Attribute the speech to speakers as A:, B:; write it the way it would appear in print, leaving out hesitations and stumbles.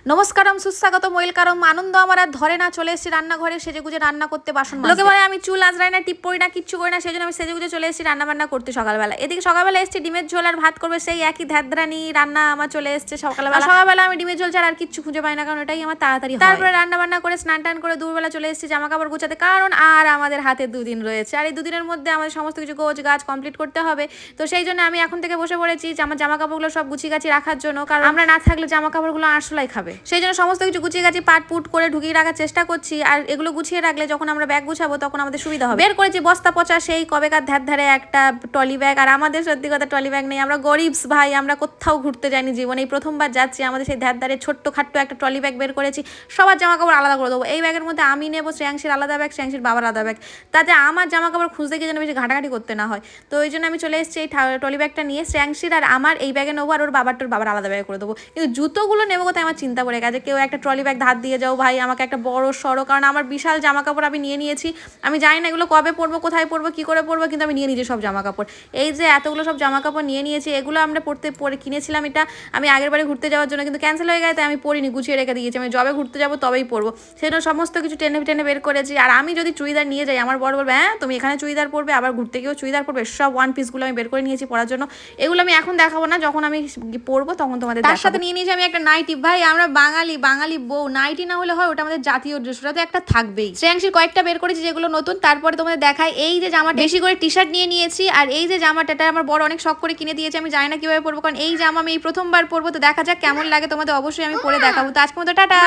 A: নমস্কারম, সুস্বাগতম, ওয়েলকাম। আনন্দ আমার আর ধরে না, চলে এসেছি রান্নাঘরে সেজেগুজে রান্না করতে, বাসন মাজতে। লোকে বলে আমি চুল আঁচড়াই না, টিপ পরি না, কিচ্ছু করি না, সেই জন্য আমি সেজেগুজে চলে এসেছি রান্না বান্না করতে সকালবেলা। এদিকে সকালবেলা এসেছি ডিমের ঝোল আর ভাত করবে, সেই একই ধ্যাদ্রানি রান্না আমার চলে এসেছে সকালবেলা আমি ডিমের ঝোল ছাড়া আর কিচ্ছু খুঁজে পাই না, কারণ এটাই আমার তাড়াতাড়ি হয়। তারপরে রান্না বান্না করে স্নান টান করে দুপুরবেলা চলে এসেছি জামা কাপড় গুছাতে, কারণ আর আমাদের হাতে দুদিন রয়েছে, আর এই দুদিনের মধ্যে আমাদের সমস্ত কিছু গোছ গাছ কমপ্লিট করতে হবে। তো সেই জন্য আমি এখন থেকে বসে পড়েছি আমার জামা কাপড়গুলো সব গুছিয়ে গাছি রাখার জন্য, কারণ আমরা না থাকলে জামা কাপড়গুলো আরশোলাই খাবে। সেই জন্য সমস্ত কিছু গুছিয়ে গাছি পাট পুট করে ঢুকিয়ে রাখার চেষ্টা করছি, আর এগুলো গুছিয়ে রাখলে যখন আমরা ব্যাগ গুছাবো তখন আমাদের সুবিধা হবে। বের করেছি বস্তা পচা সেই কবেকার ধারে একটা ট্রলি ব্যাগ, আর আমাদের সত্যি কথা ট্রলি ব্যাগ নেই, আমরা গরিবস ভাই, আমরা কোথাও ঘুরতে যাইনি জীবনে, এই প্রথমবার যাচ্ছি। আমাদের সেই ধারে ছোট্ট খাট্ট একটা ট্রলি ব্যাগ বের করেছি, সবার জামা কাপড় আলাদা করে দেবো। এই ব্যাগের মধ্যে আমি নেবো শ্রেয়াংশীর আলাদা ব্যাগ, শ্রেয়াংশীর বাবার আলাদা ব্যাগ, তাতে আমার জামা কাপড় খুঁজতে গিয়ে যেন বেশি ঘাটাঘাটি করতে না হয়। তো ওই জন্য আমি চলে এসেছি এই ট্রলি ব্যাগটা নিয়ে, শ্রেয়াংশীর আর আমার এই ব্যাগে নেবো, আর ওর বাবার আলাদা ব্যাগে করে দেবো। কিন্তু জুতোগুলো নেবো কোথায় আমার চিন্তা পড়ে গেছে। কেউ একটা ট্রলি ব্যাগ ধার দিয়ে যাও ভাই আমাকে একটা বড় সড়ো, কারণ আমার বিশাল জামা কাপড় আমি নিয়েছি। আমি জানি না এগুলো কবে পরবো, কোথায় পরবো, কি করে পরবো, কিন্তু আমি নিয়েছি সব জামা কাপড়। এই যে এতগুলো সব জামা কাপড় নিয়েছি, এগুলো আমরা পরে কিনেছিলাম, এটা আমি আগের বারে ঘুরতে যাওয়ার জন্য, কিন্তু ক্যান্সেল হয়ে গেছে, আমি পরিনি, গুছিয়ে রেখে দিয়েছি। আমি যবে ঘুরতে যাবো তবেই পরবো, সেজন্য সমস্ত কিছু টেনে বের করেছি। আর আমি যদি চুড়িদার নিয়ে যাই, আমার বড় বলবে হ্যাঁ তুমি এখানে চুড়িদার পরবে, আবার ঘুরতে গিয়েও চুড়িদার পরবে, সব ওয়ান পিসগুলো আমি বের করে নিয়েছি পরার জন্য। এগুলো আমি এখন দেখাবো না, যখন আমি পরবো তখন তোমাদের। তার সাথে নিয়ে নিয়েছি আমি একটা নাইটি। ভাই আমরা বাঙালি বউ, নাইটি না হলে হয়, ওটা আমাদের জাতীয় ড্রেস, ওটা তো একটা থাকবেই। শ্রেয়াংশীর কয়েকটা বের করেছি যেগুলো নতুন, তারপরে তোমাদের দেখাই। এই যে জামাটা বেশি করে টি শার্ট নিয়েছি, আর এই যে জামাটা আমার বড় অনেক শখ করে কিনে দিয়েছে, আমি জানি না কিভাবে পরবো, কারণ এই জামা আমি এই প্রথমবার পরবো। তো দেখা যাক কেমন লাগে তোমাদের, অবশ্যই আমি পরে দেখাবো। তো আজকের মতো টাটা।